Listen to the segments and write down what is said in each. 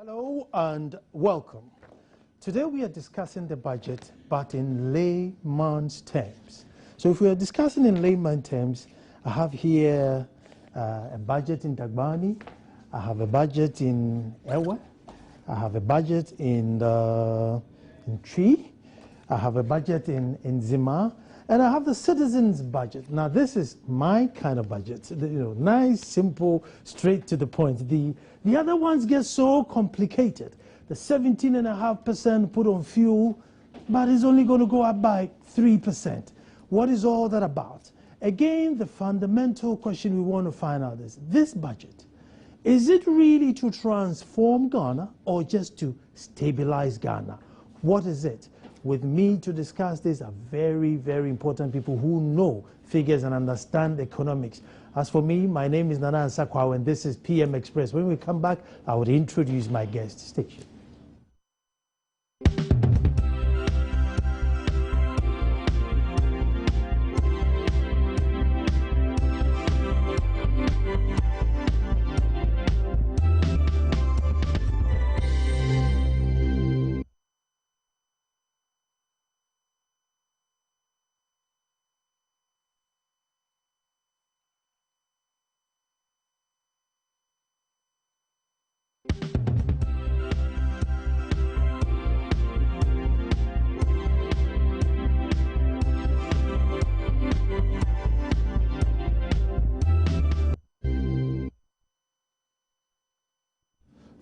Hello and welcome. Today we are discussing the budget, but in layman's terms. So if we are discussing in layman's terms, I have here a budget in Dagbani, I have a budget in Ewe, I have a budget in Tree, I have a budget in Zima, and I have the citizens' budget. Now this is my kind of budget, nice, simple, straight to the point. The other ones get so complicated. The 17.5% put on fuel, but it's only going to go up by 3%. What is all that about? Again, the fundamental question we want to find out is, this budget, is it really to transform Ghana or just to stabilize Ghana? What is it? With me to discuss this are very, very important people who know figures and understand economics. As for me, my name is Nana Ansakwa, and this is PM Express. When we come back, I would introduce my guest station.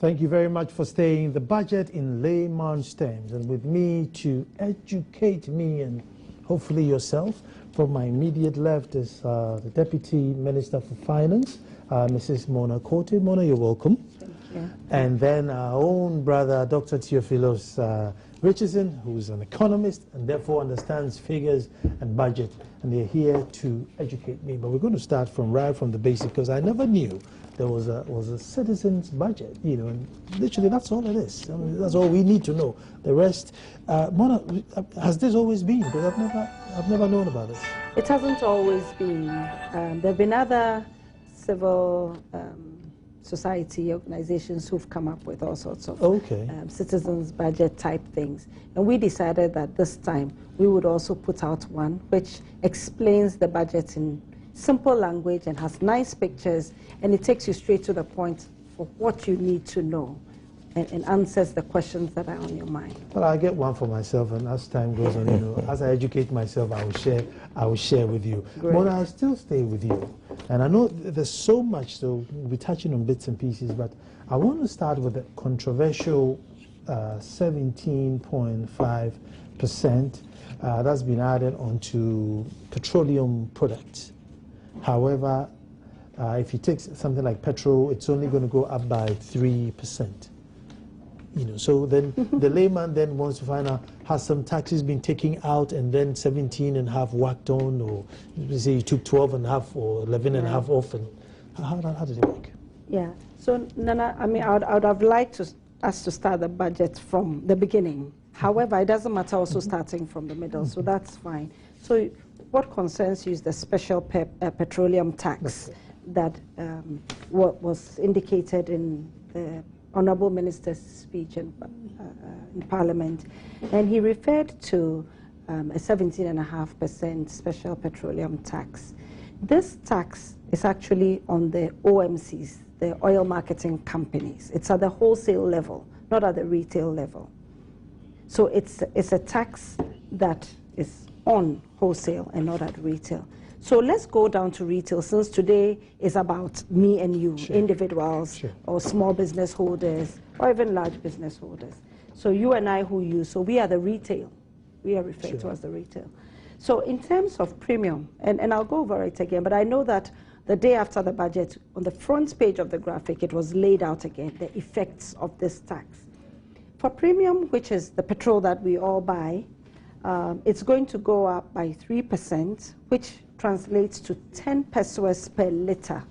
Thank you very much for staying. The budget in layman's terms, and with me to educate me and hopefully yourself. From my immediate left is the Deputy Minister for Finance, Mrs. Mona Kote. Mona, you're welcome. Thank you. And then our own brother, Dr. Theophilos Richardson, who's an economist and therefore understands figures and budget, and they're here to educate me. But we're going to start right from the basic, because I never knew there was a citizen's budget, and literally that's all it is. I mean, that's all we need to know. The rest, Mona, has this always been? Because I've never known about it. It hasn't always been. There have been other civil society organizations who've come up with all sorts of citizens budget type things, and we decided that this time we would also put out one which explains the budget in simple language and has nice pictures, and it takes you straight to the point for what you need to know and answers the questions that are on your mind. Well, I get one for myself, and as time goes on, as I educate myself, I will share with you. Great. Mona, I'll still stay with you. And I know there's so much, so we'll be touching on bits and pieces, but I want to start with the controversial 17.5% that's been added onto petroleum products. However, if you take something like petrol, it's only going to go up by 3%. So then the layman then wants to find out, has some taxes been taken out and then 17.5 whacked on, or you say you took 12.5 or 11.5 off, and how did it work? Yeah. So Nana, I mean, I would have liked us to start the budget from the beginning. However, it doesn't matter also starting from the middle, so that's fine. So what concerns you is the special petroleum tax that what was indicated in the Honourable Minister's speech in Parliament, and he referred to a 17.5% special petroleum tax. This tax is actually on the OMCs, the oil marketing companies. It's at the wholesale level, not at the retail level. So it's a tax that is on wholesale and not at retail. So let's go down to retail, since today is about me and you, individuals, or small business holders, or even large business holders. So you and I who use, so we are the retail. We are referred to as the retail. So in terms of premium, and I'll go over it again, but I know that the day after the budget, on the front page of the graphic, it was laid out again, the effects of this tax. For premium, which is the petrol that we all buy, it's going to go up by 3%, which translates to 10 pesos per liter.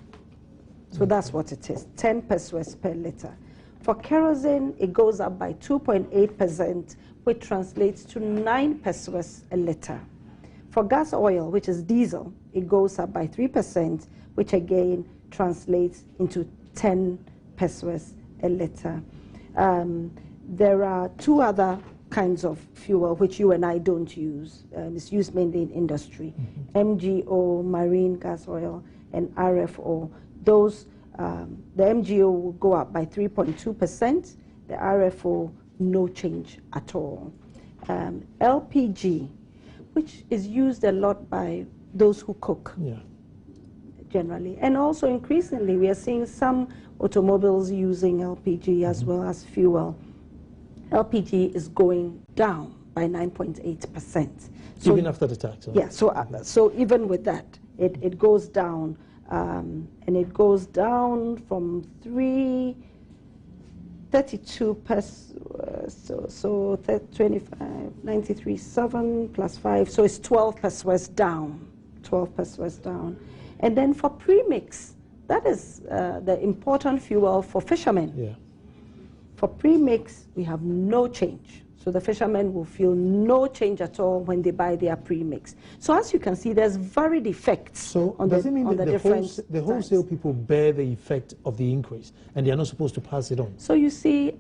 So that's what it is, 10 pesos per liter. For kerosene, it goes up by 2.8%, which translates to 9 pesos a liter. For gas oil, which is diesel, it goes up by 3%, which again translates into 10 pesos a liter. There are two other kinds of fuel which you and I don't use. It's used mainly in industry. MGO, marine gas oil, and RFO. Those, the MGO will go up by 3.2%. The RFO, no change at all. LPG, which is used a lot by those who cook, generally. And also increasingly, we are seeing some automobiles using LPG as well as fuel. LPG is going down by 9.8%. So even after the tax? Yeah, so even with that, it goes down, and it goes down from 32 so 25, 93.7 plus 5, so it's 12 pesos down, 12 pesos down. And then for premix, that is the important fuel for fishermen. Yeah. For premix, we have no change. So the fishermen will feel no change at all when they buy their premix. So as you can see, there's varied effects on does the, it mean on that the different the wholesale people bear the effect of the increase and they are not supposed to pass it on? So you see,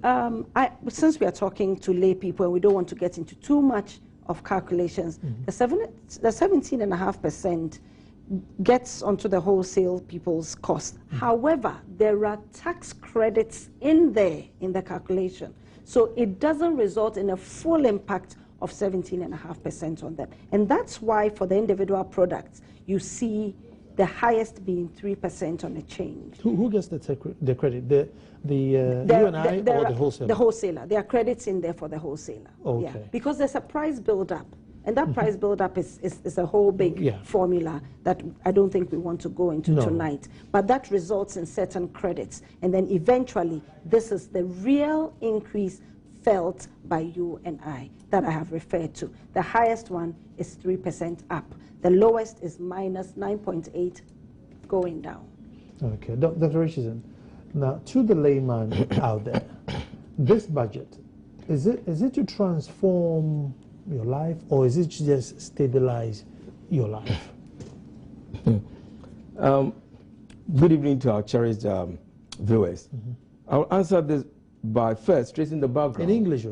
since we are talking to lay people and we don't want to get into too much of calculations, the 17.5% gets onto the wholesale people's cost. However, there are tax credits in there in the calculation. So it doesn't result in a full impact of 17.5% on them. And that's why for the individual products, you see the highest being 3% on a change. Who gets the credit? The you and I or the wholesaler? The wholesaler. There are credits in there for the wholesaler. Okay. Yeah, because there's a price build-up. And that price build-up is a whole big formula that I don't think we want to go into tonight. But that results in certain credits. And then eventually, this is the real increase felt by you and I that I have referred to. The highest one is 3% up. The lowest is minus 9.8 going down. Okay. Dr. Richardson, now to the layman out there, this budget, is it to transform your life, or is it just stabilize your life? Good evening to our cherished viewers. I'll answer this by first tracing the background. In English,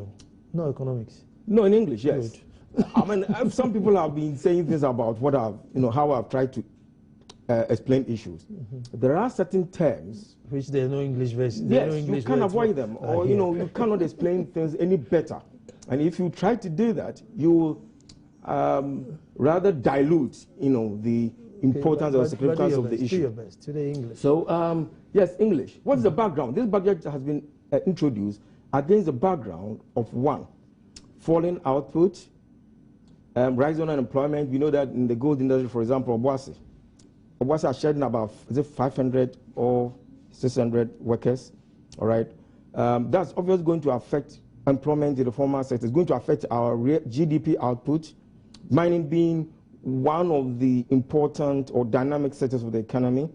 no economics? No, in English, yes. Good. I mean, some people have been saying things about what I've, how I've tried to explain issues. There are certain terms which there are no English version. Yes, no English you can't avoid them, or you cannot explain things any better. And if you try to do that, you will rather dilute, the importance or significance of the issue. Do your best. Today, English. So, yes, English. What's the background? This budget has been introduced against the background of one, falling output, rising unemployment. We know that in the gold industry, for example, Obuasi are shedding about 500 or 600 workers. All right, that's obviously going to affect employment in the formal sector. It's going to affect our GDP output, mining being one of the important or dynamic sectors of the economy.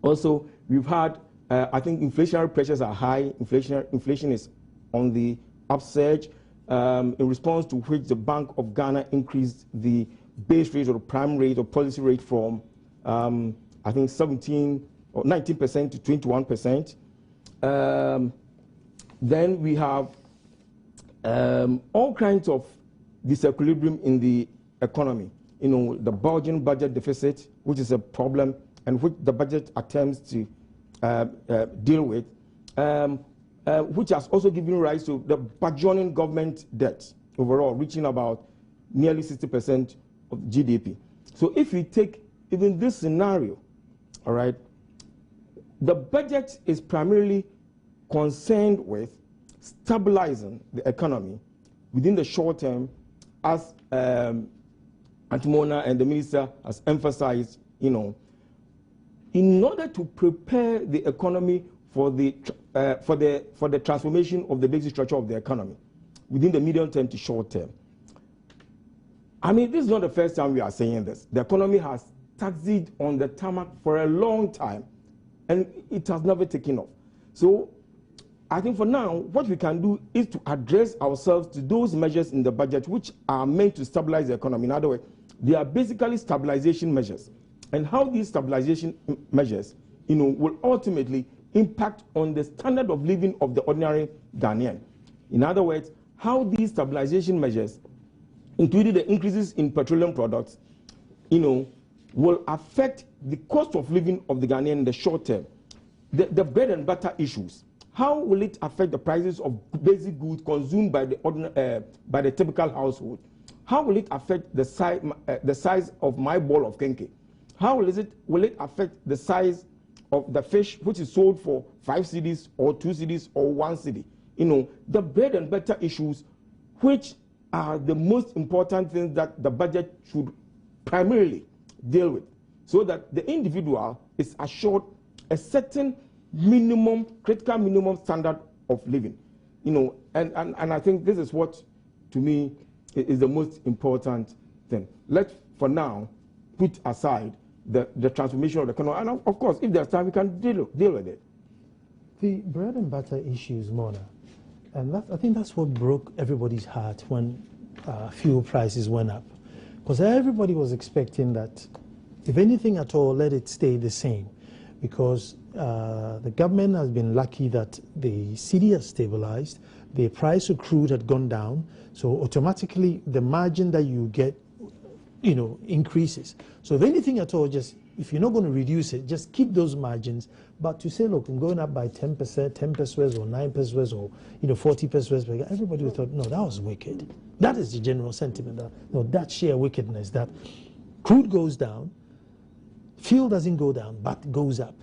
Also, we've had, I think inflationary pressures are high. Inflation is on the upsurge, in response to which the Bank of Ghana increased the base rate or the prime rate or policy rate from, I think 17 or 19% to 21%. Then we have all kinds of disequilibrium in the economy. The bulging budget deficit, which is a problem and which the budget attempts to deal with, which has also given rise to the burgeoning government debt overall, reaching about nearly 60% of GDP. So if we take even this scenario, all right, the budget is primarily concerned with stabilizing the economy within the short term, as Antimona and the minister has emphasized, in order to prepare the economy for the transformation of the basic structure of the economy within the medium term to short term. I mean, this is not the first time we are saying this. The economy has taxied on the tarmac for a long time, and it has never taken off. So I think for now, what we can do is to address ourselves to those measures in the budget which are meant to stabilize the economy. In other words, they are basically stabilization measures. And how these stabilization measures, will ultimately impact on the standard of living of the ordinary Ghanaian. In other words, how these stabilization measures, including the increases in petroleum products, will affect the cost of living of the Ghanaian in the short term. The bread and butter issues. How will it affect the prices of basic goods consumed by the typical household? How will it affect the size of my bowl of kenke? How will it affect the size of the fish which is sold for 5 cedis or 2 cedis or 1 cedi? The bread and butter issues, which are the most important things that the budget should primarily deal with, so that the individual is assured a certain critical minimum standard of living. And I think this is what, to me, is the most important thing. Let's, for now, put aside the transformation of the economy. And of course, if there's time, we can deal with it. The bread and butter issues, Mona, and I think that's what broke everybody's heart when fuel prices went up. Because everybody was expecting that, if anything at all, let it stay the same. Because the government has been lucky that the cedi has stabilized, the price of crude had gone down, so automatically the margin that you get, increases. So if anything at all, just if you're not going to reduce it, just keep those margins. But to say, look, I'm going up by 10%, 10 pesos or 9 pesos or 40 pesos, everybody thought, no, that was wicked. That is the general sentiment. That sheer wickedness that crude goes down, fuel doesn't go down, but goes up,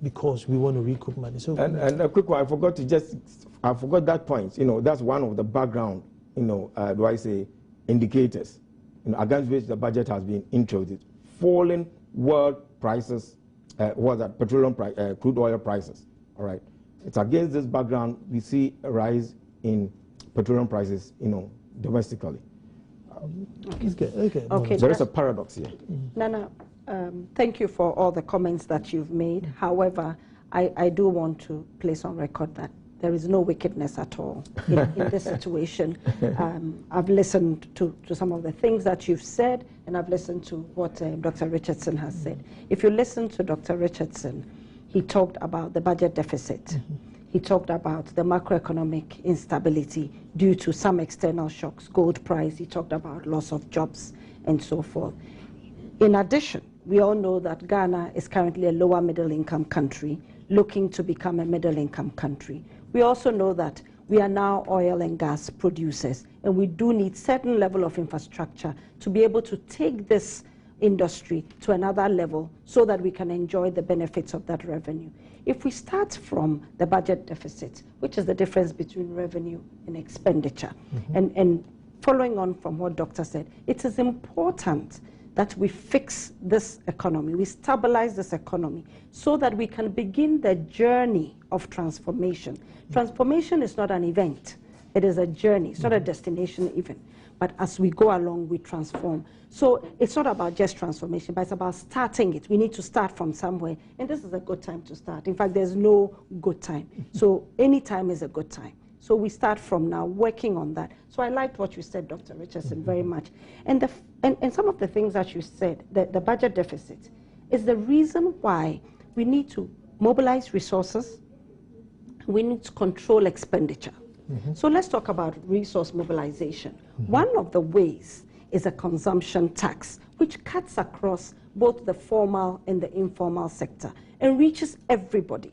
because we want to recoup money. So and a quick one, I forgot that point. That's one of the background, indicators, against which the budget has been introduced. Falling world prices, petroleum price, crude oil prices. All right, it's against this background we see a rise in petroleum prices, domestically. Okay. There is a paradox here. Nana, thank you for all the comments that you've made. However, I do want to place on record that there is no wickedness at all in this situation. I've listened to some of the things that you've said, and I've listened to what Dr. Richardson has said. If you listen to Dr. Richardson, he talked about the budget deficit. He talked about the macroeconomic instability due to some external shocks, gold price. He talked about loss of jobs and so forth. In addition, we all know that Ghana is currently a lower middle income country looking to become a middle income country. We also know that we are now oil and gas producers, and we do need certain level of infrastructure to be able to take this industry to another level so that we can enjoy the benefits of that revenue. If we start from the budget deficit, which is the difference between revenue and expenditure, and following on from what Doctor said, it is important that we fix this economy, we stabilize this economy so that we can begin the journey of transformation. Transformation is not an event, it is a journey, it's not a destination even. But as we go along, we transform. So it's not about just transformation, but it's about starting it. We need to start from somewhere, and this is a good time to start. In fact, there's no good time. So any time is a good time. So we start from now, working on that. So I liked what you said, Dr. Richardson, very much. And some of the things that you said, the budget deficit, is the reason why we need to mobilize resources, we need to control expenditure. So let's talk about resource mobilization. One of the ways is a consumption tax, which cuts across both the formal and the informal sector and reaches everybody.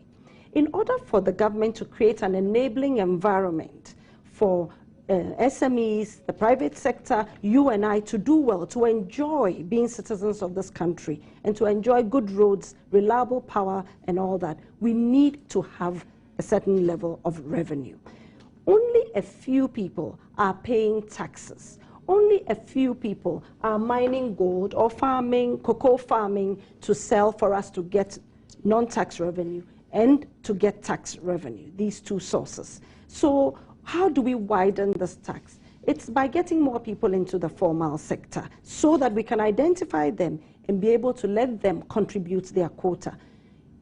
In order for the government to create an enabling environment for SMEs, the private sector, you and I, to do well, to enjoy being citizens of this country, and to enjoy good roads, reliable power, and all that, we need to have a certain level of revenue. Only a few people are paying taxes. Only a few people are mining gold or farming, cocoa farming, to sell for us to get non-tax revenue and to get tax revenue, these two sources. So how do we widen this tax? It's by getting more people into the formal sector so that we can identify them and be able to let them contribute their quota.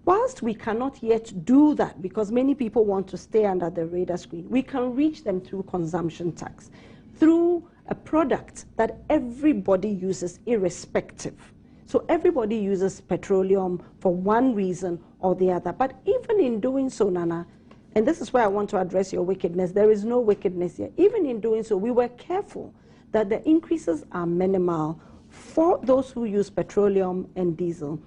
Whilst we cannot yet do that because many people want to stay under the radar screen, we can reach them through consumption tax, through a product that everybody uses irrespective. So everybody uses petroleum for one reason or the other. But even in doing so, Nana, and this is where I want to address your wickedness, there is no wickedness here. Even in doing so, we were careful that the increases are minimal for those who use petroleum and diesel.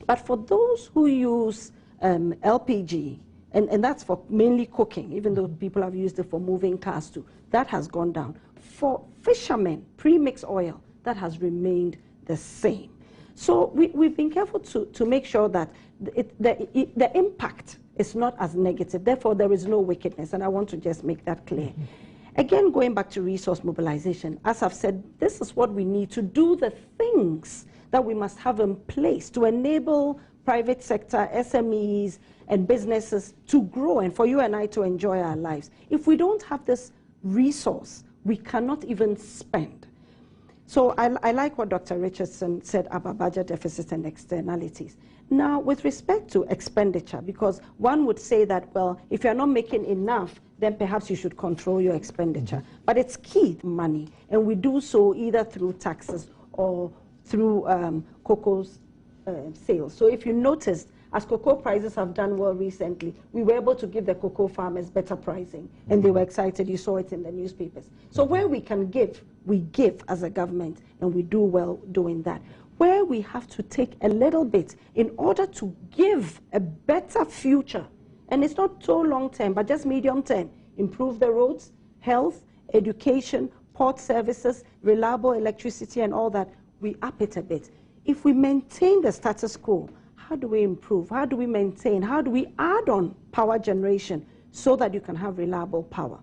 But for those who use LPG, and that's for mainly cooking, even though people have used it for moving cars too, that has gone down. For fishermen, premix oil, that has remained the same. So we've been careful to make sure that the impact is not as negative. Therefore, there is no wickedness, and I want to just make that clear. Again, going back to resource mobilization, as I've said, this is what we need to do, the things that we must have in place to enable private sector, SMEs, and businesses to grow and for you and I to enjoy our lives. If we don't have this resource, we cannot even spend. So I like what Dr. Richardson said about budget deficits and externalities. Now, with respect to expenditure, because one would say that, well, if you're not making enough, then perhaps you should control your expenditure. But it's key money, and we do so either through taxes or through cocoa's sales. So if you noticed, as cocoa prices have done well recently, we were able to give the cocoa farmers better pricing, and they were excited. You saw it in the newspapers. So where we can give, we give as a government, and we do well doing that. Where we have to take a little bit in order to give a better future, and it's not so long term, but just medium term, improve the roads, health, education, port services, reliable electricity, and all that, we up it a bit. If we maintain the status quo, how do we improve? How do we maintain? How do we add on power generation so that you can have reliable power?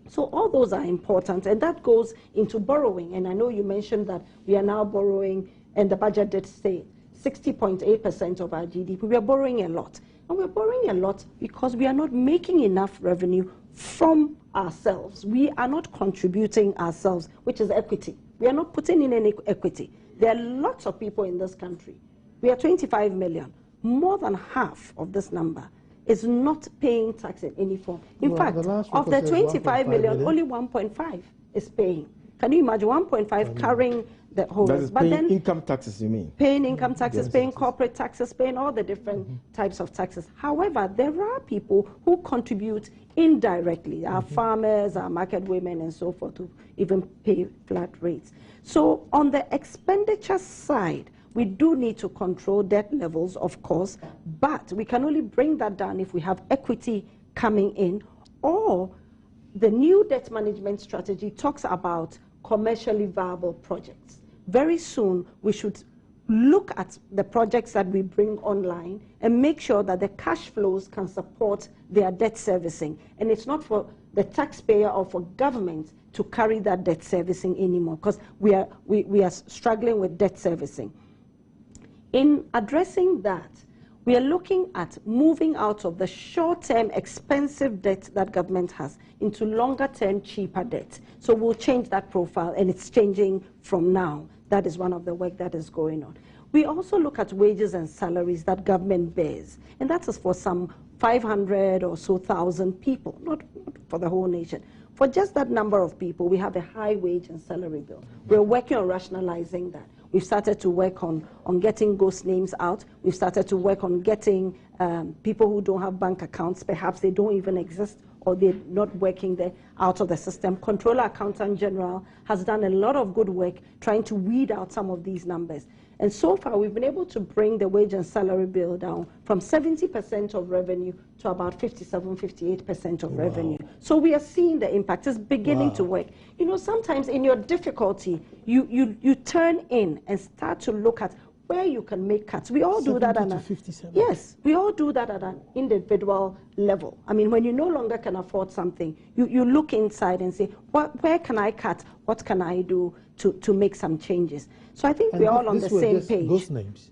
So all those are important, and that goes into borrowing. And I know you mentioned that we are now borrowing, and the budget did say 60.8% of our GDP. We are borrowing a lot. And we're borrowing a lot because we are not making enough revenue from ourselves. We are not contributing ourselves, which is equity. We are not putting in any equity. There are lots of people in this country. We are 25 million. More than half of this number is not paying tax in any form. In fact, of the 25 million, only 1.5 is paying. Can you imagine 1.5 carrying the whole? That is but paying then income taxes, you mean? Paying income taxes, paying corporate taxes, paying all the different types of taxes. However, there are people who contribute indirectly, our farmers, our market women, and so forth, who even pay flat rates. So on the expenditure side, we do need to control debt levels, of course, but we can only bring that down if we have equity coming in, or the new debt management strategy talks about commercially viable projects. Very soon, we should look at the projects that we bring online and make sure that the cash flows can support their debt servicing. And it's not for the taxpayer or for government to carry that debt servicing anymore, because we are struggling with debt servicing. In addressing that, we are looking at moving out of the short-term expensive debt that government has into longer-term cheaper debt. So we'll change that profile, and it's changing from now. That is one of the work that is going on. We also look at wages and salaries that government bears, and that is for some 500 or so thousand people, not for the whole nation. For just that number of people, we have a high wage and salary bill. We're working on rationalizing that. We've started to work on getting ghost names out. We've started to work on getting people who don't have bank accounts, perhaps they don't even exist, or they're not working there, out of the system. Comptroller Accountant General has done a lot of good work trying to weed out some of these numbers. And so far, we've been able to bring the wage and salary bill down from 70% of revenue to about 57, 58% of revenue. So we are seeing the impact. It's beginning to work. You know, sometimes in your difficulty, you turn in and start to look at where you can make cuts. We all do that. Yes, we all do that at an individual level. I mean, when you no longer can afford something, you look inside and say, where can I cut? What can I do to make some changes? So I think we're all on the same page. Ghost names.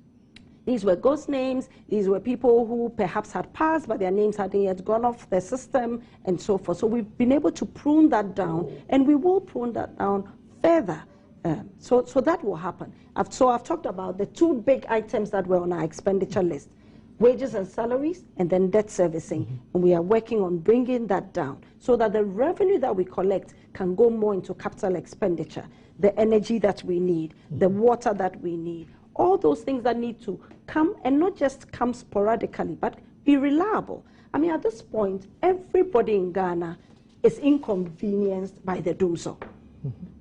These were ghost names. These were people who perhaps had passed, but their names hadn't yet gone off the system, and so forth. So we've been able to prune that down, and we will prune that down further. So that will happen. I've talked about the two big items that were on our expenditure list: wages and salaries, and then debt servicing. And we are working on bringing that down so that the revenue that we collect can go more into capital expenditure, the energy that we need, the water that we need, all those things that need to come, and not just come sporadically, but be reliable. I mean, at this point, everybody in Ghana is inconvenienced by the Dumso.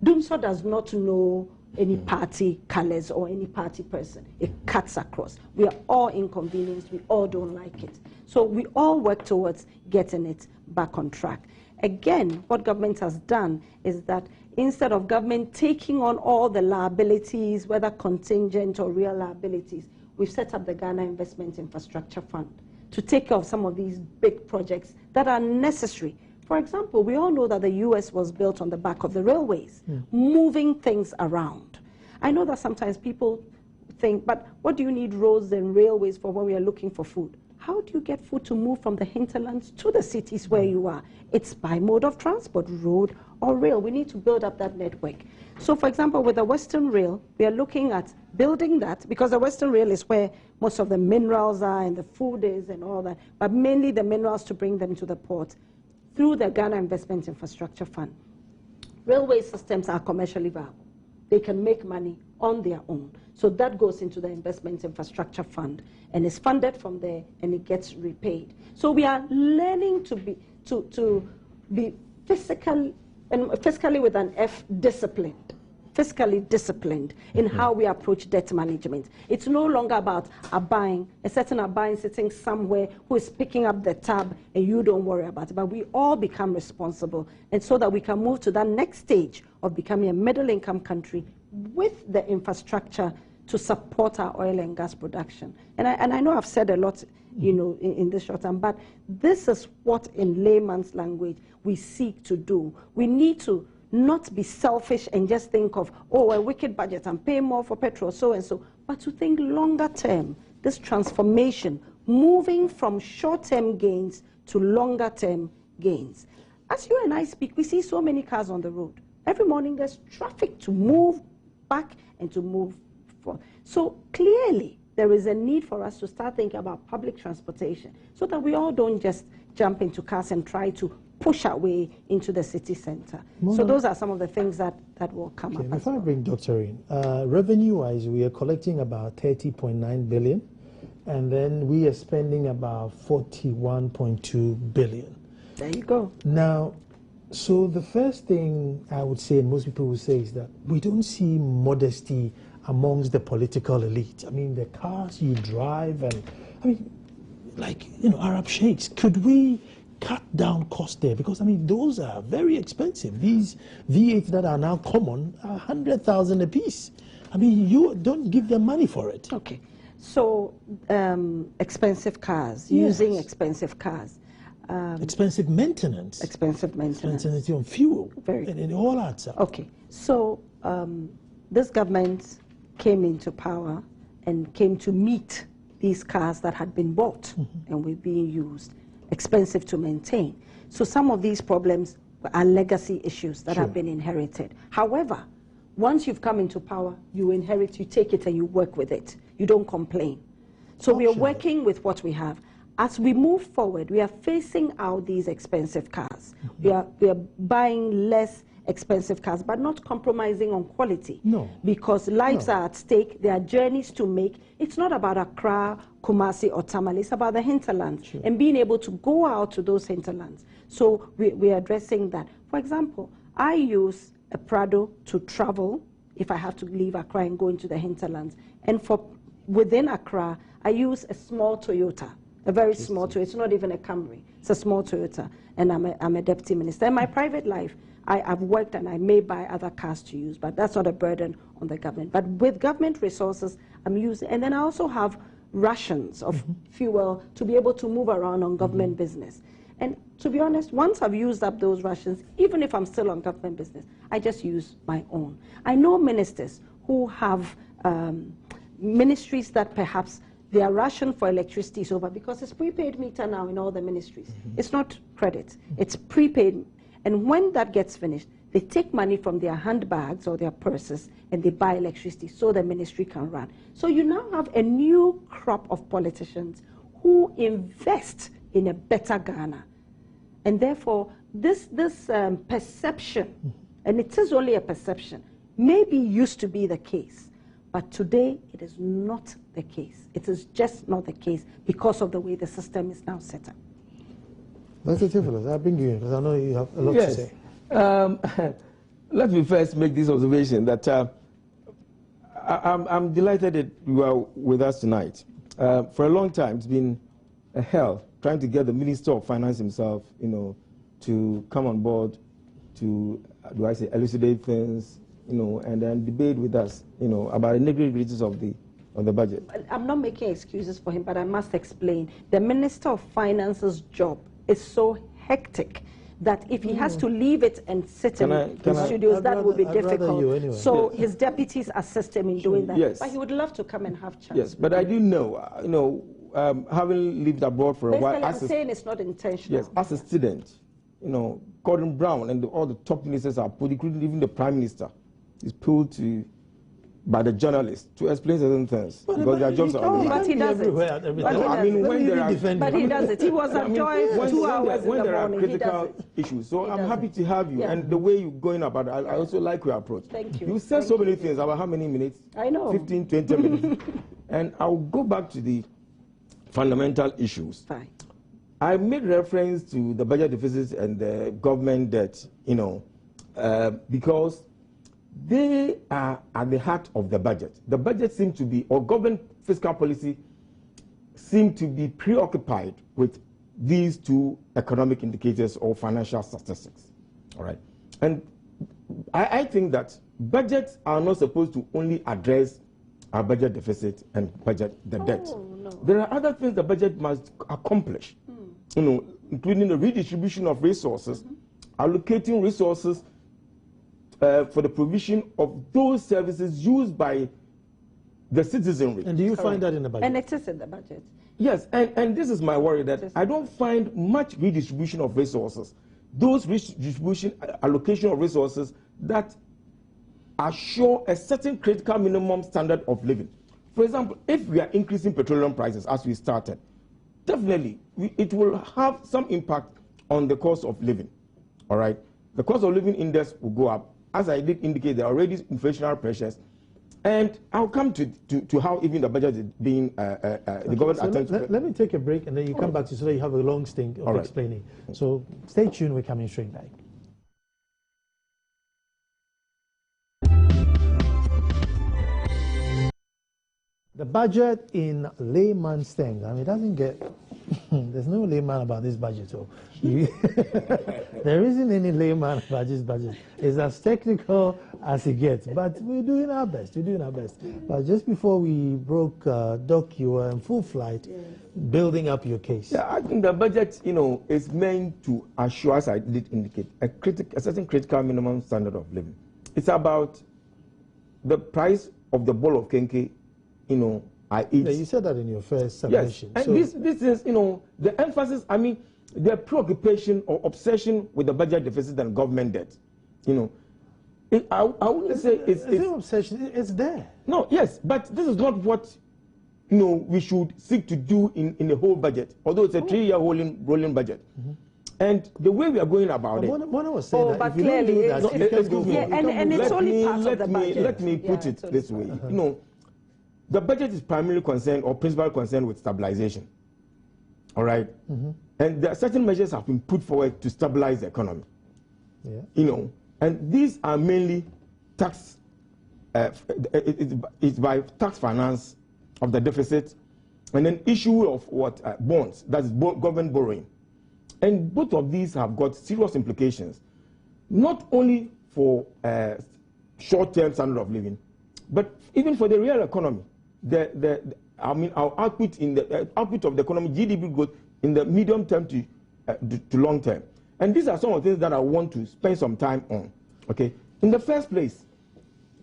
Dumso does not know any party colors or any party person. It cuts across. We are all inconvenienced. We all don't like it. So we all work towards getting it back on track. Again, what government has done is that instead of government taking on all the liabilities, whether contingent or real liabilities, we've set up the Ghana Investment Infrastructure Fund to take care of some of these big projects that are necessary. For example, we all know that the US was built on the back of the railways, moving things around. I know that sometimes people think, but what do you need roads and railways for when we are looking for food? How do you get food to move from the hinterlands to the cities where you are? It's by mode of transport, road or rail. We need to build up that network. So for example, with the Western Rail, we are looking at building that, because the Western Rail is where most of the minerals are and the food is and all that, but mainly the minerals to bring them to the port through the Ghana Investment Infrastructure Fund. Railway systems are commercially viable. They can make money on their own. So that goes into the Investment Infrastructure Fund and is funded from there, and it gets repaid. So we are learning to be fiscally with an F, disciplined. Fiscally disciplined in how we approach debt management. It's no longer about a certain Abain sitting somewhere who is picking up the tab and you don't worry about it, but we all become responsible, and so that we can move to that next stage of becoming a middle-income country with the infrastructure to support our oil and gas production. And I know I've said a lot, you know, in this short time, but this is what, in layman's language, we seek to do. We need to not be selfish and just think of, oh, a wicked budget and pay more for petrol, so and so, but to think longer term, this transformation, moving from short-term gains to longer-term gains. As you and I speak, we see so many cars on the road. Every morning there's traffic to move back and to move forward. So clearly, there is a need for us to start thinking about public transportation so that we all don't just jump into cars and try to push our way into the city center. So those are some of the things that will come up. Before I bring Doctor in, revenue-wise, we are collecting about 30.9 billion, and then we are spending about 41.2 billion. There you go. Now, so the first thing I would say, and most people will say, is that we don't see modesty amongst the political elite. I mean, the cars you drive, and I mean, like, you know, Arab sheikhs, could we cut down costs there? Because I mean, those are very expensive. These V8s that are now common are 100,000 a piece. I mean, you don't give them money for it. Okay, so expensive cars, using expensive cars. Expensive maintenance. Expensive maintenance. Maintenance on fuel. Very. And it all adds up. Okay, so this government came into power and came to meet these cars that had been bought and were being used, expensive to maintain. So some of these problems are legacy issues that have been inherited. However, once you've come into power, you inherit, you take it and you work with it. You don't complain. So we are working with what we have. As we move forward, we are phasing out these expensive cars. We are buying less expensive cars, but not compromising on quality. No. Because lives are at stake, there are journeys to make. It's not about Accra, Kumasi, or Tamale, it's about the hinterlands and being able to go out to those hinterlands. So we're addressing that. For example, I use a Prado to travel if I have to leave Accra and go into the hinterlands. And for within Accra, I use a small Toyota, a very small Toyota. It's not even a Camry. It's a small Toyota, and I'm a deputy minister. In my private life, I've worked and I may buy other cars to use, but that's not a burden on the government. But with government resources, I'm using, and then I also have rations of fuel to be able to move around on government business. And to be honest, once I've used up those rations, even if I'm still on government business, I just use my own. I know ministers who have ministries that perhaps their ration for electricity is over because it's prepaid meter now in all the ministries. It's not credit, it's prepaid. And when that gets finished, they take money from their handbags or their purses and they buy electricity so the ministry can run. So you now have a new crop of politicians who invest in a better Ghana. And therefore, this perception, and it is only a perception, maybe used to be the case, But today, it is not the case. It is just not the case because of the way the system is now set up. Dr. Theophilus, I'll bring you in because I know you have a lot to say. Let me first make this observation that I'm delighted that you are with us tonight. For a long time, it's been a hell trying to get the Minister of Finance himself, to come on board to, elucidate things, and then debate with us, about the nitty-gritties of the budget. I'm not making excuses for him, but I must explain. The Minister of Finance's job is so hectic that if he has to leave it and sit in the studios, that would be difficult. Anyway. So his deputies assist him in doing that. Yes. But he would love to come and have chance. Yes, but I do know, having lived abroad for a while. Basically, I'm saying it's not intentional. Yes, as a student, Gordon Brown and all the top ministers are pulled, including even the Prime Minister, is pulled by the journalists to explain certain things because their jobs are. But he does it. But he does it. He was at Joy 2 hours when in the there are morning. critical issues. So I'm happy to have you, and the way you're going about it, I also like your approach. Thank you. You said so many things about how many minutes? I know. 15, 20 minutes. And I'll go back to the fundamental issues. Fine. I made reference to the budget deficit and the government debt, because they are at the heart of the budget. The budget seems to be, or government fiscal policy seem to be preoccupied with these two economic indicators or financial statistics. All right. And I think that budgets are not supposed to only address our budget deficit and budget the debt. No. There are other things the budget must accomplish, including the redistribution of resources, allocating resources for the provision of those services used by the citizenry. And do you find that in the budget? And it is in the budget. Yes, and this is my worry, that I don't find much redistribution of resources. Those redistribution, allocation of resources that assure a certain critical minimum standard of living. For example, if we are increasing petroleum prices as we started, definitely it will have some impact on the cost of living. All right, the cost of living index will go up. As I did indicate, there are already inflationary pressures, and I'll come to how even the budget is being the government so attempts. let me take a break, and then you come back to so that you have a long stint of explaining. So stay tuned. We're coming straight back. The budget in layman's terms. I mean, it doesn't get. There's no layman about this budget. So there isn't any layman about this budget. It's as technical as it gets. But we're doing our best. We're doing our best. But just before we broke, Doc, you were in full flight, building up your case. Yeah, I think the budget, is meant to assure, as I did indicate, a certain critical minimum standard of living. It's about the price of the bowl of kenke, I eat. Yeah, you said that in your first submission. Yes, and this is, the emphasis, the preoccupation or obsession with the budget deficit and government debt. I wouldn't say it's no obsession. It's there. No, yes, but this is not what we should seek to do in the whole budget. Although it's a 3-year rolling budget, and the way we are going about it. What I was saying, that but if you don't do that, and it's only part of the budget. Let me put it this way. The budget is primarily concerned or principally concerned with stabilization. All right, and there are certain measures have been put forward to stabilize the economy. Yeah. And these are mainly tax. It's by tax finance of the deficit, and then issue of bonds. That's government borrowing, and both of these have got serious implications, not only for short-term standard of living, but even for the real economy. Our output in the output of the economy, GDP growth in the medium term to long term. And these are some of the things that I want to spend some time on. Okay. In the first place,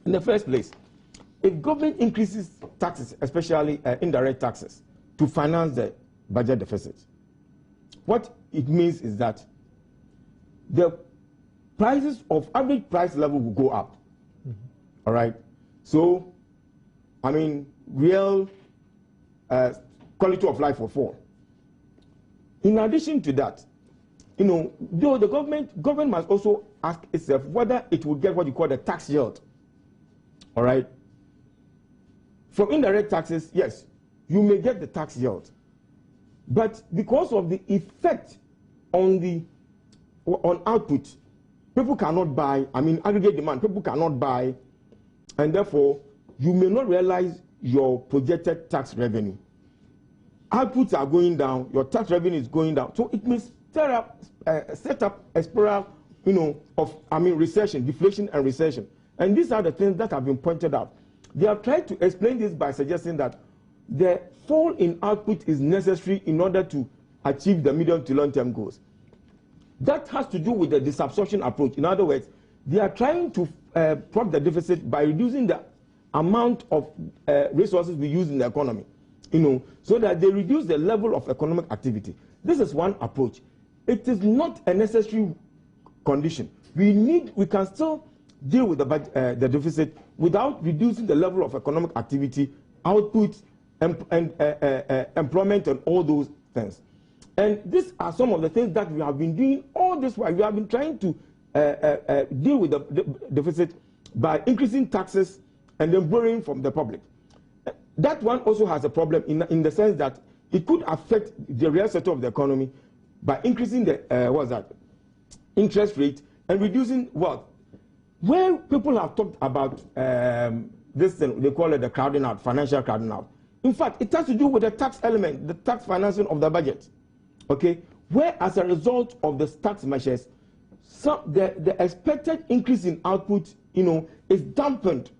if government increases taxes, especially indirect taxes, to finance the budget deficit, what it means is that the prices of average price level will go up. All right. So, real quality of life will fall. In addition to that, though the government must also ask itself whether it will get what you call the tax yield. All right. from indirect taxes, yes, you may get the tax yield. But because of the effect on output, people cannot buy, aggregate demand, people cannot buy, and therefore you may not realize your projected tax revenue. Outputs are going down, your tax revenue is going down. So it may set up a spiral, of recession, deflation and recession. And these are the things that have been pointed out. They have tried to explain this by suggesting that the fall in output is necessary in order to achieve the medium to long-term goals. That has to do with the disabsorption approach. In other words, they are trying to prop the deficit by reducing the amount of resources we use in the economy, so that they reduce the level of economic activity. This is one approach. It is not a necessary condition. We can still deal with the deficit without reducing the level of economic activity, output, and employment, and all those things. And these are some of the things that we have been doing all this while. We have been trying to deal with the deficit by increasing taxes and then borrowing from the public. That one also has a problem in the sense that it could affect the real sector of the economy by increasing the interest rate and reducing wealth. Where people have talked about this thing, they call it the crowding out, financial crowding out. In fact, it has to do with the tax element, the tax financing of the budget. Okay, where as a result of the tax measures, the expected increase in output, is dampened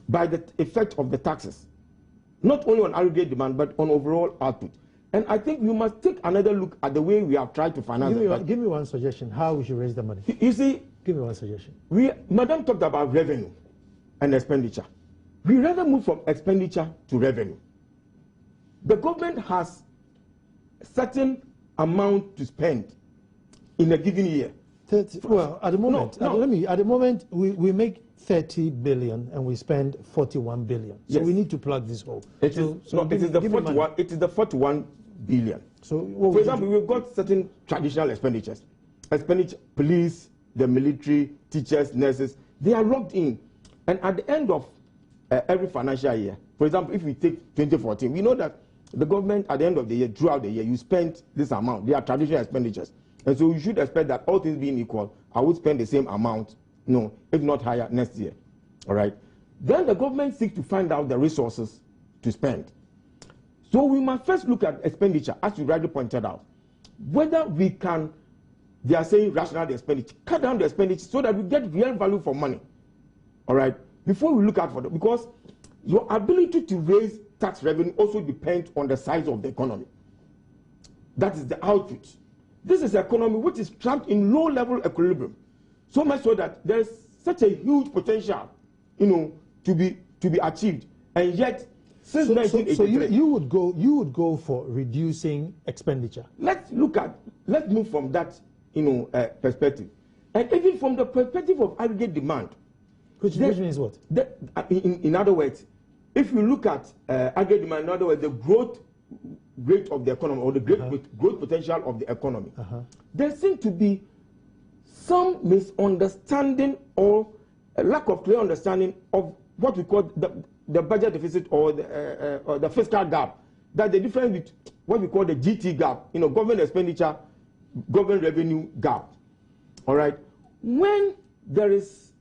by the effect of the taxes, not only on aggregate demand but on overall output. And I think we must take another look at the way we have tried to finance it. Give me one suggestion how we should raise the money. You see, give me one suggestion. Madam talked about revenue and expenditure. We rather move from expenditure to revenue. The government has certain amount to spend in a given year. Well, at the moment, at the moment we make 30 billion and we spend 41 billion. So we need to plug this hole. It is the 41 billion. So for example, we've got certain traditional expenditures. Police, the military, teachers, nurses, they are locked in. And at the end of every financial year, for example, if we take 2014, we know that the government at the end of the year, throughout the year, you spend this amount. They are traditional expenditures. And so you should expect that all things being equal, I would spend the same amount, if not higher, next year. All right? Then the government seeks to find out the resources to spend. So we must first look at expenditure, as you rightly pointed out. Whether we can, they are saying rationalize the expenditure, cut down the expenditure so that we get real value for money. All right? Before we look out for that, because your ability to raise tax revenue also depends on the size of the economy. That is the output. This is an economy which is trapped in low-level equilibrium, so much so that there is such a huge potential, to be achieved, and yet since 1983. So you would go for reducing expenditure. Let's move from that, perspective, and even from the perspective of aggregate demand. Which means what? In other words, if you look at aggregate demand, in other words, the growth rate of the economy or the growth potential of the economy, there seems to be some misunderstanding or a lack of clear understanding of what we call the budget deficit or the fiscal gap. That the difference with what we call the GT gap, government expenditure, government revenue gap. All right. When there is,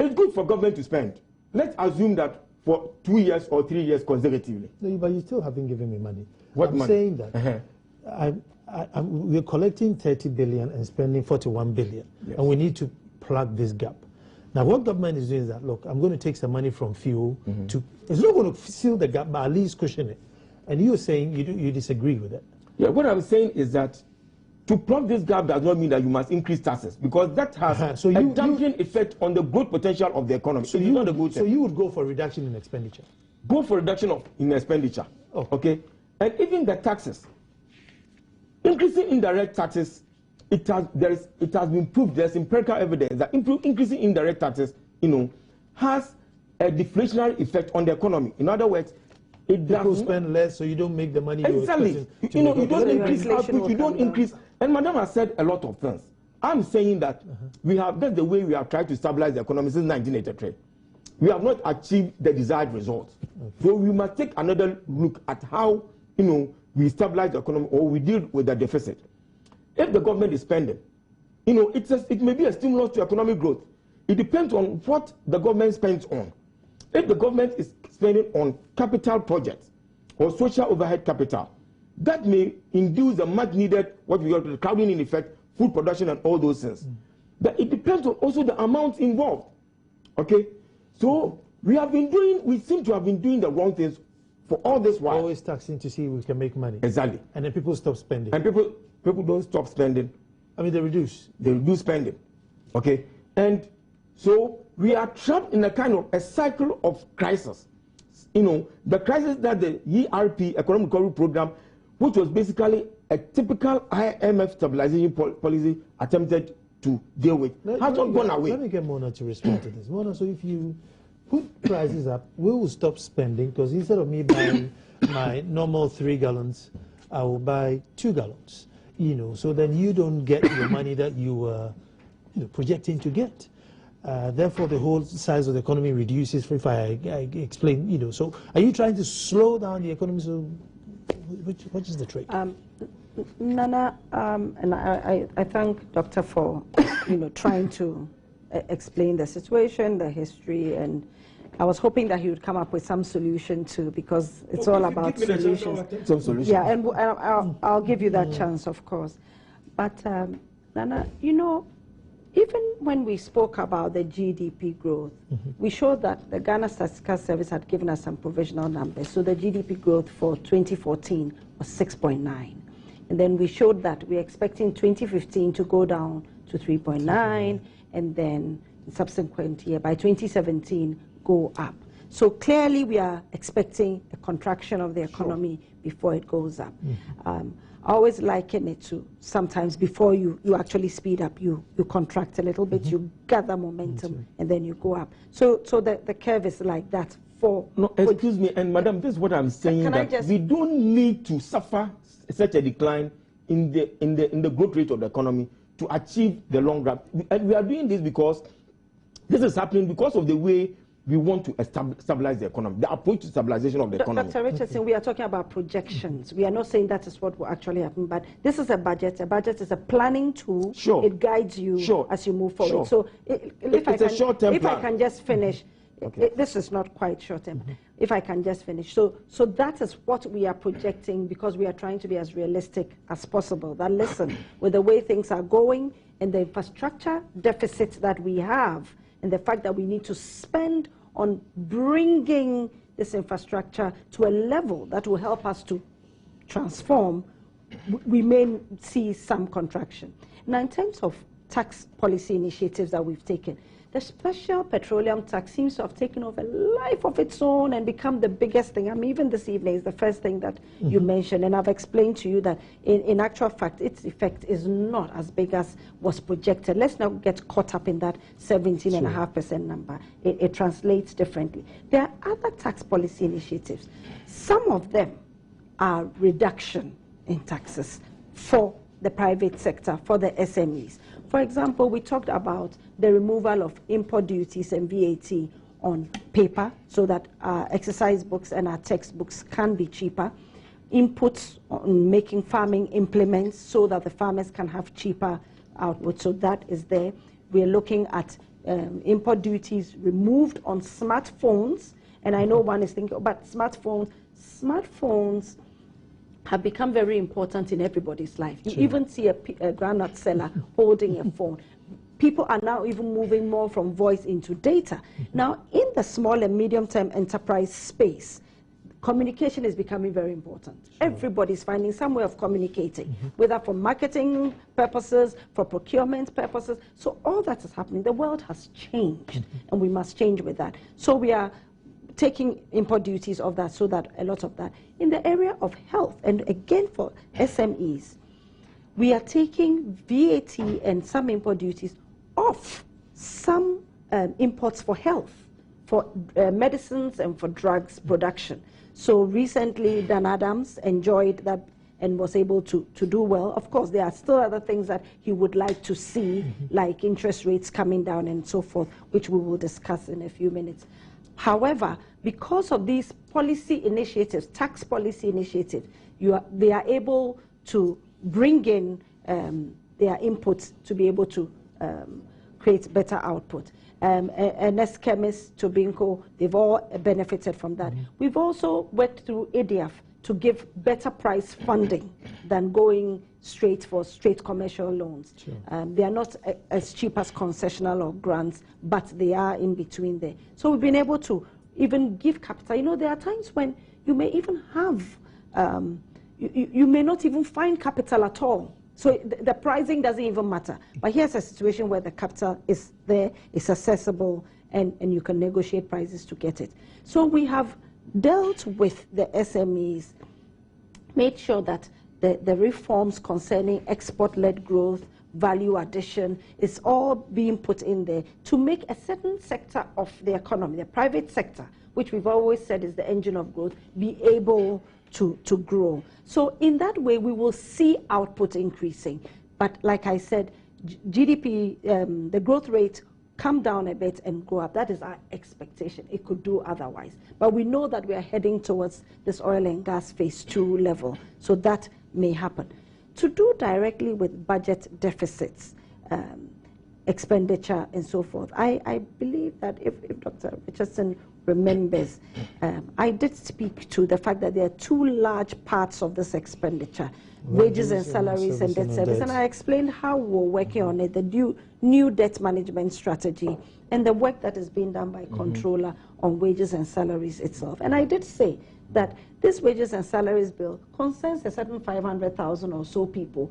it's good for government to spend. Let's assume that for 2 years or 3 years consecutively. No, but you still haven't given me money. What money? I'm saying that we're collecting 30 billion and spending 41 billion, and we need to plug this gap. Now, what government is doing is that, look, I'm going to take some money from fuel to, it's not going to fill the gap, but at least cushion it. And you're saying you disagree with it. Yeah, what I'm saying is that to plug this gap does not mean that you must increase taxes, because that has a dampening effect on the growth potential of the economy. So you would go for reduction in expenditure? Go for reduction in expenditure. Oh. Okay? And even the taxes. Increasing indirect taxes, it has been proved, there's empirical evidence that increasing indirect taxes, has a deflationary effect on the economy. In other words, people spend less, so you don't make the money. Exactly. You don't increase output, you don't increase. And Madam has said a lot of things. I'm saying that that's the way we have tried to stabilize the economy since 1983. we have not achieved the desired results. So we must take another look at how, we stabilize the economy or we deal with the deficit. If the government is spending, it may be a stimulus to economic growth. It depends on what the government spends on. If the government is spending on capital projects or social overhead capital, that may induce the much needed, what we call the crowding in effect, food production and all those things. But it depends on also the amount involved. Okay? So we seem to have been doing the wrong things for all this while. Always taxing to see if we can make money. Exactly. And then people stop spending. And people don't stop spending. I mean, they reduce. They reduce spending. Okay? And so we are trapped in a kind of a cycle of crisis. The crisis that the ERP, Economic Recovery Program, which was basically a typical IMF stabilization policy attempted to deal with, has not gone away. Let me get Mona to respond to this. Mona, so if you put prices up, we will stop spending, because instead of me buying my normal 3 gallons, I will buy 2 gallons. So then you don't get the money that you were projecting to get. Therefore, the whole size of the economy reduces. If I explain, so are you trying to slow down the economy? So, what is the trick? Nana, and I thank Doctor for trying to explain the situation, the history, and I was hoping that he would come up with some solution too, because it's all about solutions. Some solutions. Yeah, and I'll give you that chance, of course. But Nana, even when we spoke about the GDP growth, we showed that the Ghana Statistical Service had given us some provisional numbers. So the GDP growth for 2014 was 6.9. And then we showed that we're expecting 2015 to go down to 3.9, and then the subsequent year, by 2017, go up. So clearly we are expecting a contraction of the economy before it goes up. I always liken it to sometimes before you actually speed up, you contract a little bit, you gather momentum, and then you go up. So the curve is like that for... No, excuse me, and madam, this is what I'm saying, that we don't need to suffer such a decline in the growth rate of the economy to achieve the long run. And we are doing this because this is happening because of the way we want to stabilize the economy, the approach to stabilization of the economy. Dr. Richardson, we are talking about projections. We are not saying that is what will actually happen, but this is a budget. A budget is a planning tool. Sure. It guides you as you move forward. Sure. So if I can just finish, Okay. This is not quite short-term. If I can just finish. So that is what we are projecting, because we are trying to be as realistic as possible. That listen, with the way things are going and the infrastructure deficits that we have, and the fact that we need to spend on bringing this infrastructure to a level that will help us to transform, we may see some contraction. Now, in terms of tax policy initiatives that we've taken, the special petroleum tax seems to have taken over a life of its own and become the biggest thing. I mean, even this evening is the first thing that you mentioned, and I've explained to you that in actual fact, its effect is not as big as was projected. Let's not get caught up in that 17.5% number. It translates differently. There are other tax policy initiatives. Some of them are reduction in taxes for the private sector, for the SMEs. For example, we talked about the removal of import duties and VAT on paper so that our exercise books and our textbooks can be cheaper. Inputs on making farming implements so that the farmers can have cheaper output. So that is there. We're looking at import duties removed on smartphones. And I know one is thinking about smartphones. Smartphones have become very important in everybody's life. You even see a groundnut seller holding a phone. People are now even moving more from voice into data. Now, in the small and medium-term enterprise space, communication is becoming very important. Everybody's finding some way of communicating, whether for marketing purposes, for procurement purposes. So all that is happening. The world has changed, and we must change with that. So we are taking import duties of that, so that a lot of that. In the area of health, and again for SMEs, we are taking VAT and some import duties off some imports for health, for medicines and for drugs production. So recently, Dan Adams enjoyed that and was able to do well. Of course, there are still other things that he would like to see, like interest rates coming down and so forth, which we will discuss in a few minutes. However, because of these policy initiatives, tax policy initiatives, they are able to bring in their inputs to be able to create better output. NS Chemist, Tobinco, they've all benefited from that. We've also worked through ADF to give better price funding than going straight commercial loans. Sure. They are not as cheap as concessional or grants, but they are in between there. So we've been able to even give capital. You know, there are times when you may even have, you may not even find capital at all. So the pricing doesn't even matter. But here's a situation where the capital is there, it's accessible, and you can negotiate prices to get it. So we have dealt with the SMEs, made sure that the reforms concerning export-led growth, value addition, is all being put in there to make a certain sector of the economy, the private sector, which we've always said is the engine of growth, be able to grow. So in that way, we will see output increasing. But like I said, GDP, the growth rate, come down a bit and go up. That is our expectation. It could do otherwise. But we know that we are heading towards this oil and gas phase 2 level. So that may happen. To do directly with budget deficits, expenditure, and so forth, I believe that if Dr. Richardson remembers, I did speak to the fact that there are two large parts of this expenditure, wages and salaries and debt service. And I explained how we're working on it, the new debt management strategy, and the work that is being done by Controller on wages and salaries itself. And I did say that this wages and salaries bill concerns a certain 500,000 or so people,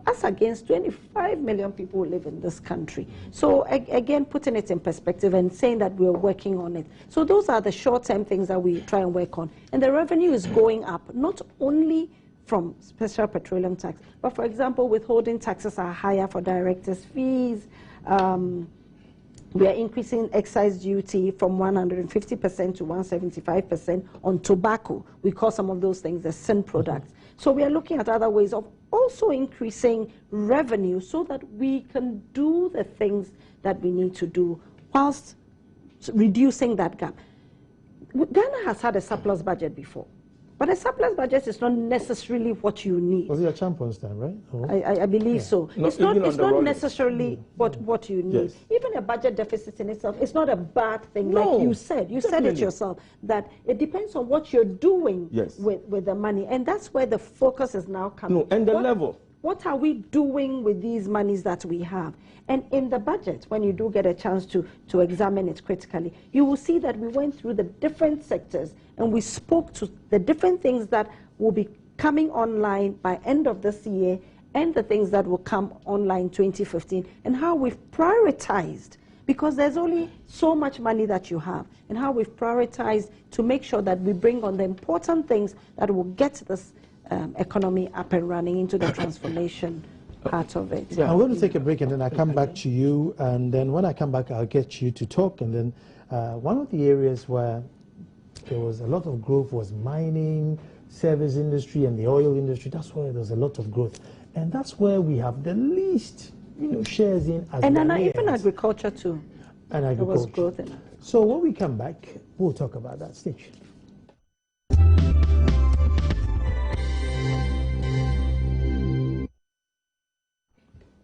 as against 25 million people who live in this country. So again, putting it in perspective and saying that we're working on it. So those are the short-term things that we try and work on. And the revenue is going up, not only from special petroleum tax, but for example, withholding taxes are higher for directors' fees. We are increasing excise duty from 150% to 175% on tobacco. We call some of those things the sin products. So we are looking at other ways of also increasing revenue so that we can do the things that we need to do whilst reducing that gap. Ghana has had a surplus budget before. But a surplus budget is not necessarily what you need. Was it a champions time, right? Oh. I believe so. It's not necessarily what you need. Yes. Even a budget deficit in itself, it's not a bad thing, like you said. You said it yourself, that it depends on what you're doing with the money. And that's where the focus is now coming. And the level. What are we doing with these monies that we have? And in the budget, when you do get a chance to examine it critically, you will see that we went through the different sectors and we spoke to the different things that will be coming online by end of this year and the things that will come online 2015 and how we've prioritized, because there's only so much money that you have, and how we've prioritized to make sure that we bring on the important things that will get this economy up and running into the transformation part of it. I'm going to take a break and then I'll come back to you, and then when I come back I'll get you to talk. And then one of the areas where there was a lot of growth was mining, service industry, and the oil industry. That's where there's a lot of growth, and that's where we have the least shares in as and then even agriculture too. And agriculture. There was growth in it. So when we come back, we'll talk about that stage.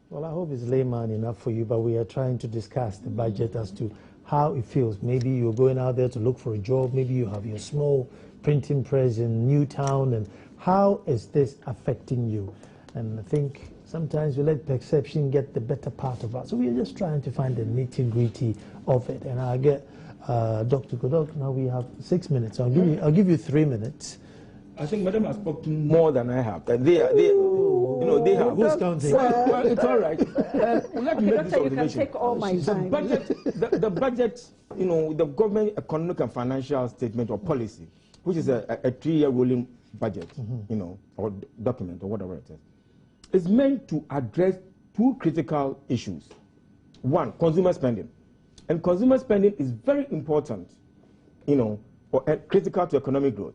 Well, I hope it's layman enough for you, but we are trying to discuss the budget as to how it feels. Maybe you're going out there to look for a job. Maybe you have your small printing press in Newtown. And how is this affecting you? And I think sometimes we let perception get the better part of us. So we are just trying to find the nitty-gritty of it. And I'll get Dr. Godok. Now we have 6 minutes. I'll give you 3 minutes. I think Madam has spoken more than I have. They have. Who's counting? Well, it's all right. Let me make this you can take all my time. The budget, the government economic and financial statement or policy, which is a 3-year rolling budget, or document or whatever it is meant to address 2 critical issues. One, consumer spending. And consumer spending is very important, or critical to economic growth.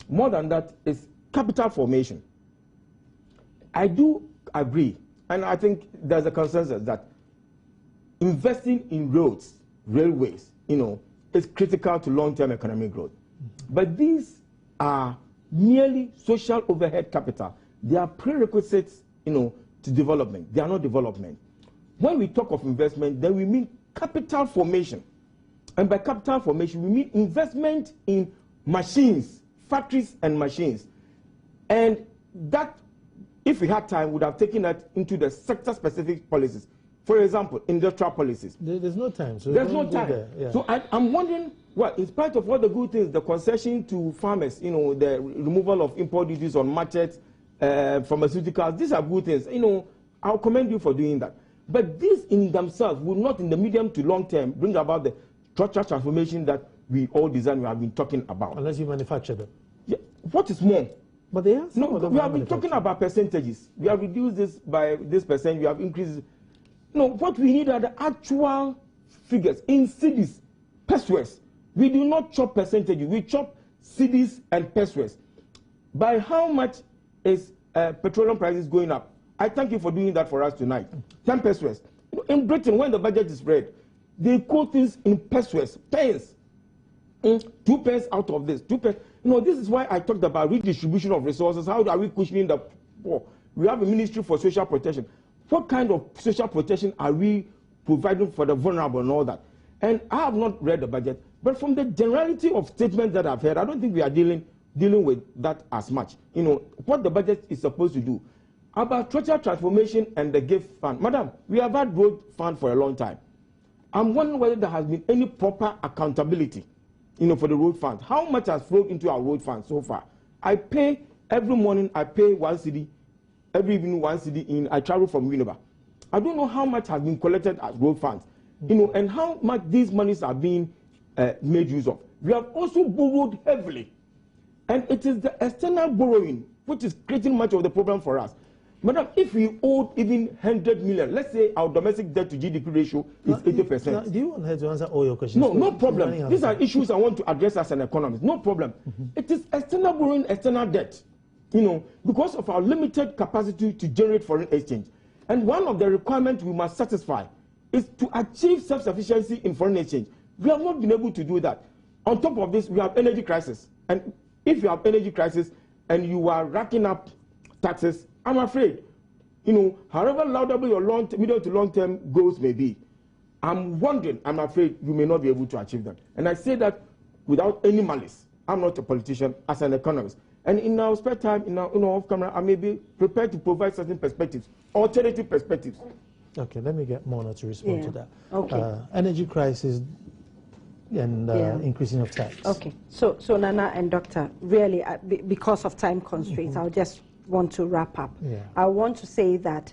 More than that is capital formation. I do agree, and I think there's a consensus that investing in roads, railways, is critical to long-term economic growth. But these are merely social overhead capital. They are prerequisites, to development. They are not development. When we talk of investment, then we mean capital formation. And by capital formation, we mean investment in machines, factories and machines. And that, if we had time, would have taken that into the sector-specific policies. For example, industrial policies. There's no time. So there's no time. Yeah. So I'm wondering, well, in spite of all the good things, the concession to farmers, the removal of import duties on markets, pharmaceuticals, these are good things. I'll commend you for doing that. But these in themselves will not, in the medium to long term, bring about the structural transformation that we all design, we have been talking about. Unless you manufacture them. Yeah. What is more? But they are. No, we have been talking about percentages. We have reduced this by this percent. We have increased. What we need are the actual figures in cedis, pesos. We do not chop percentages. We chop cedis and pesos. By how much is petroleum prices going up? I thank you for doing that for us tonight. 10 pesos. In Britain, when the budget is read, they quote things in pesos, pence. 2 pence out of this, 2 pence. This is why I talked about redistribution of resources. How are we cushioning the poor? We have a ministry for social protection. What kind of social protection are we providing for the vulnerable and all that? And I have not read the budget, but from the generality of statements that I've heard, I don't think we are dealing with that as much. What the budget is supposed to do. About structural transformation and the gift fund. Madam, we have had road fund for a long time. I'm wondering whether there has been any proper accountability, for the road fund. How much has flowed into our road fund so far? I pay, every morning I pay 1 cedi, every evening 1 cedi in, I travel from Winneba. I don't know how much has been collected as road funds, and how much these monies are being made use of. We have also borrowed heavily. And it is the external borrowing which is creating much of the problem for us. Madam, if we owed even 100 million, let's say our domestic debt to GDP ratio is 80%. Do you want her to answer all your questions? No problem. These are issues I want to address as an economist. No problem. It is external borrowing, external debt, because of our limited capacity to generate foreign exchange. And one of the requirements we must satisfy is to achieve self-sufficiency in foreign exchange. We have not been able to do that. On top of this, we have energy crisis. And if you have energy crisis and you are racking up taxes, I'm afraid, however laudable your medium to long-term goals may be, I'm afraid you may not be able to achieve them. And I say that without any malice. I'm not a politician, as an economist. And in our spare time, in our off camera, I may be prepared to provide certain perspectives, alternative perspectives. Okay, let me get Mona to respond to that. Okay. Energy crisis and increasing of tax. Okay, so Nana and Doctor, really, because of time constraints, I'll just want to wrap up. I want to say that,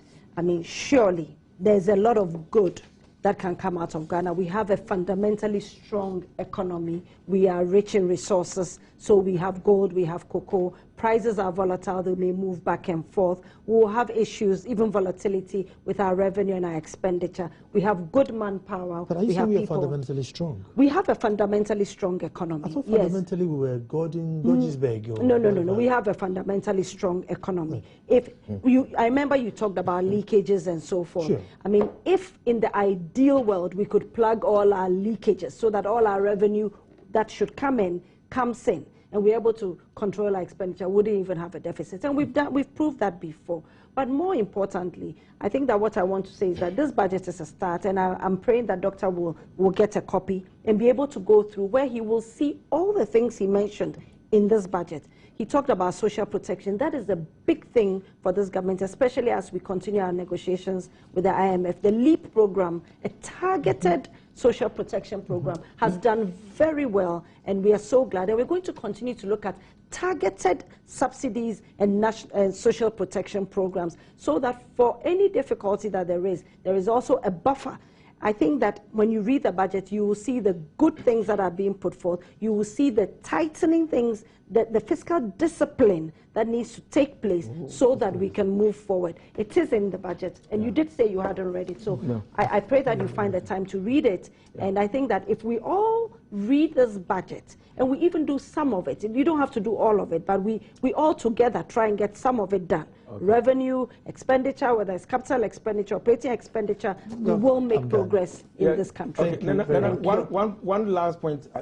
surely there's a lot of good that can come out of Ghana. We have a fundamentally strong economy. We are rich in resources. So we have gold, we have cocoa. Prices are volatile, they may move back and forth. We'll have issues, even volatility, with our revenue and our expenditure. We have good manpower. But are you saying we are fundamentally strong? We have a fundamentally strong economy. I thought fundamentally we were Godisberg. No. We have a fundamentally strong economy. I remember you talked about leakages and so forth. Sure. If in the ideal world we could plug all our leakages so that all our revenue that should come in comes in, and we're able to control our expenditure, wouldn't even have a deficit. And we've proved that before. But more importantly, I think that what I want to say is that this budget is a start, and I'm praying that Doctor will get a copy and be able to go through where he will see all the things he mentioned in this budget. He talked about social protection. That is a big thing for this government, especially as we continue our negotiations with the IMF. The LEAP program, a targeted social protection program, has done very well, and we are so glad. And we're going to continue to look at targeted subsidies and social protection programs, so that for any difficulty that there is also a buffer. I think that when you read the budget, you will see the good things that are being put forth. You will see the tightening things, the fiscal discipline that needs to take place so that we can move forward. It is in the budget, and you did say you hadn't read it. So I pray that you find the time to read it. And I think that if we all read this budget, and we even do some of it. You don't have to do all of it, but we all together try and get some of it done. Okay. Revenue, expenditure, whether it's capital expenditure, operating expenditure, we will make progress in this country. Okay. One last point, I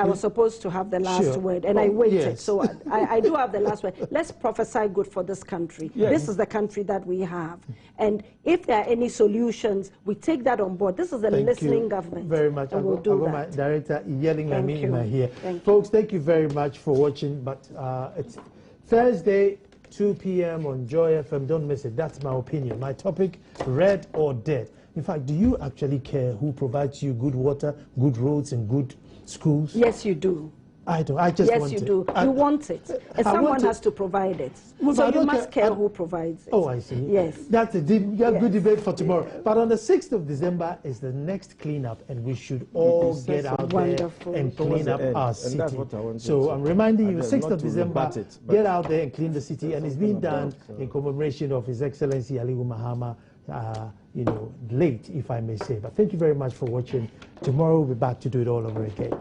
was supposed to have the last word, and I waited. Yes. So I do have the last word. Let's prophesy good for this country. Yes. This is the country that we have. And if there are any solutions, we take that on board. This is a listening government. Very much. And we'll do that. My director yelling at me in my ear. Folks, thank you very much for watching. But it's Thursday, 2 p.m. on Joy FM. Don't miss it. That's my opinion. My topic, red or dead. In fact, do you actually care who provides you good water, good roads, and good schools? Yes, you do. I don't. I just want it. Yes, you do. You want it. And someone has to provide it. So you must care who provides it. Oh, I see. Yes. That's a good debate for tomorrow. But on the 6th of December is the next cleanup, and we should all get out there and clean up our city. So I'm reminding you, 6th of December, get out there and clean the city. And it's being done in commemoration of His Excellency Aliyu Mahama, late, if I may say. But thank you very much for watching. Tomorrow we'll be back to do it all over again.